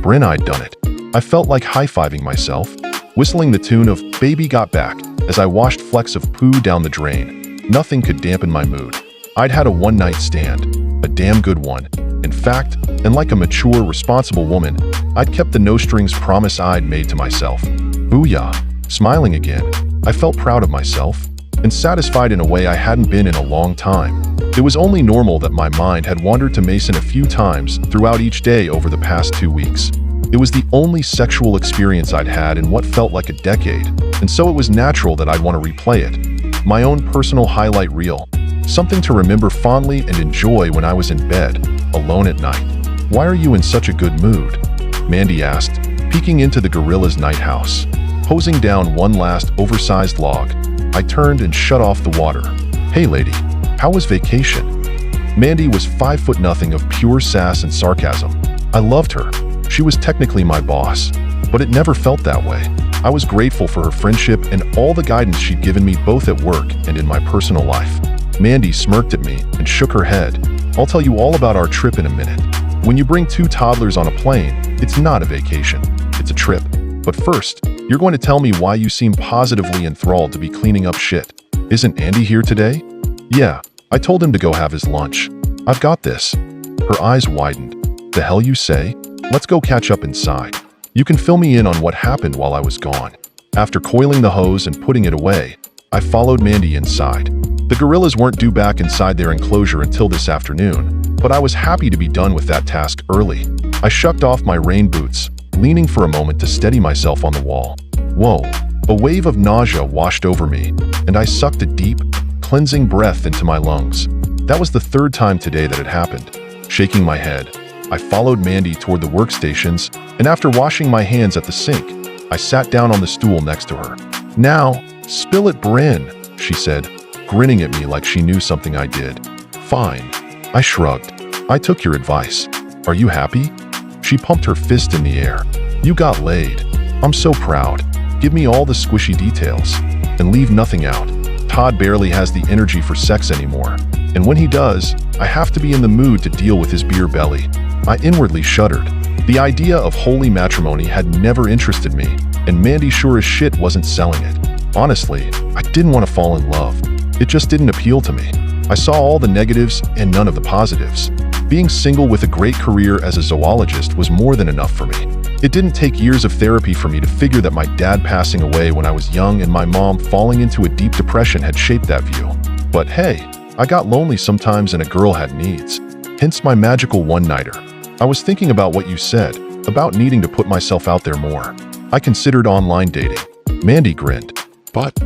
Bryn, I'd done it. I felt like high-fiving myself, whistling the tune of Baby Got Back as I washed flecks of poo down the drain. Nothing could dampen my mood. I'd had a one-night stand, a damn good one. In fact, and like a mature, responsible woman, I'd kept the no-strings promise I'd made to myself. Booyah! Smiling again, I felt proud of myself, and satisfied in a way I hadn't been in a long time. It was only normal that my mind had wandered to Mason a few times throughout each day over the past 2 weeks. It was the only sexual experience I'd had in what felt like a decade, and so it was natural that I'd want to replay it. My own personal highlight reel. Something to remember fondly and enjoy when I was in bed, alone at night. "Why are you in such a good mood?" Mandy asked, peeking into the gorilla's night house. Hosing down one last oversized log, I turned and shut off the water. "Hey lady, how was vacation?" Mandy was 5'0" of pure sass and sarcasm. I loved her. She was technically my boss, but it never felt that way. I was grateful for her friendship and all the guidance she'd given me both at work and in my personal life. Mandy smirked at me and shook her head. "I'll tell you all about our trip in a minute. When you bring 2 toddlers on a plane, it's not a vacation, it's a trip. But first, you're going to tell me why you seem positively enthralled to be cleaning up shit. Isn't Andy here today?" "Yeah, I told him to go have his lunch. I've got this." Her eyes widened. "The hell you say? Let's go catch up inside. You can fill me in on what happened while I was gone." After coiling the hose and putting it away, I followed Mandy inside. The gorillas weren't due back inside their enclosure until this afternoon, but I was happy to be done with that task early. I shucked off my rain boots, leaning for a moment to steady myself on the wall. Whoa, a wave of nausea washed over me, and I sucked a deep, cleansing breath into my lungs. That was the 3rd time today that it happened. Shaking my head, I followed Mandy toward the workstations, and after washing my hands at the sink, I sat down on the stool next to her. "Now, spill it, Bryn," she said, grinning at me like she knew something I did. "Fine." I shrugged. "I took your advice. Are you happy?" She pumped her fist in the air. "You got laid. I'm so proud. Give me all the squishy details. And leave nothing out. Todd barely has the energy for sex anymore. And when he does, I have to be in the mood to deal with his beer belly." I inwardly shuddered. The idea of holy matrimony had never interested me, and Mandy sure as shit wasn't selling it. Honestly, I didn't want to fall in love. It just didn't appeal to me. I saw all the negatives and none of the positives. Being single with a great career as a zoologist was more than enough for me. It didn't take years of therapy for me to figure that my dad passing away when I was young and my mom falling into a deep depression had shaped that view. But hey, I got lonely sometimes and a girl had needs. Hence my magical one-nighter. I was thinking about what you said, about needing to put myself out there more. I considered online dating. Mandy grinned. But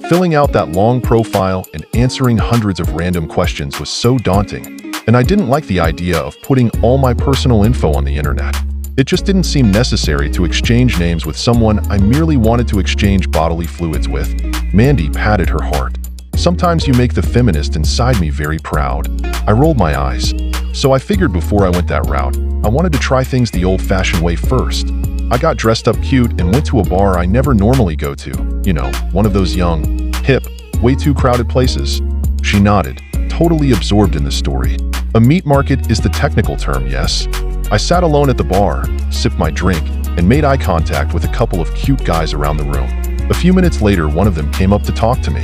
filling out that long profile and answering hundreds of random questions was so daunting, and I didn't like the idea of putting all my personal info on the internet. It just didn't seem necessary to exchange names with someone I merely wanted to exchange bodily fluids with. Mandy patted her heart. "Sometimes you make the feminist inside me very proud." I rolled my eyes. So I figured before I went that route, I wanted to try things the old-fashioned way first. I got dressed up cute and went to a bar I never normally go to. You know, one of those young, hip, way too crowded places. She nodded, totally absorbed in the story. A meat market is the technical term, yes. I sat alone at the bar, sipped my drink, and made eye contact with a couple of cute guys around the room. A few minutes later, one of them came up to talk to me.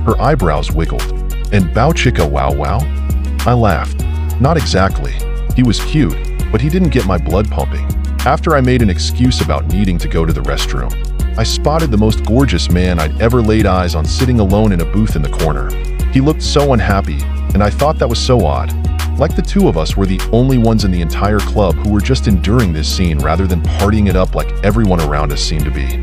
Her eyebrows wiggled. "And bow chicka wow wow?" I laughed. Not exactly. He was cute, but he didn't get my blood pumping. After I made an excuse about needing to go to the restroom, I spotted the most gorgeous man I'd ever laid eyes on sitting alone in a booth in the corner. He looked so unhappy, and I thought that was so odd. Like the two of us were the only ones in the entire club who were just enduring this scene rather than partying it up like everyone around us seemed to be.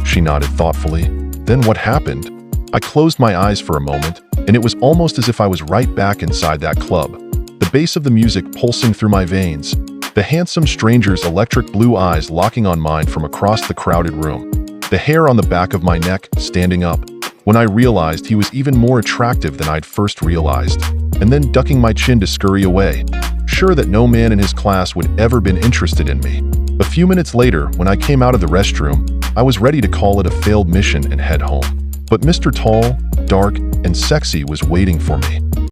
She nodded thoughtfully. "Then what happened?" I closed my eyes for a moment, and it was almost as if I was right back inside that club. The bass of the music pulsing through my veins, the handsome stranger's electric blue eyes locking on mine from across the crowded room, the hair on the back of my neck standing up, when I realized he was even more attractive than I'd first realized, and then ducking my chin to scurry away, sure that no man in his class would ever been interested in me. A few minutes later, when I came out of the restroom, I was ready to call it a failed mission and head home. But Mr. Tall, dark, and sexy was waiting for me.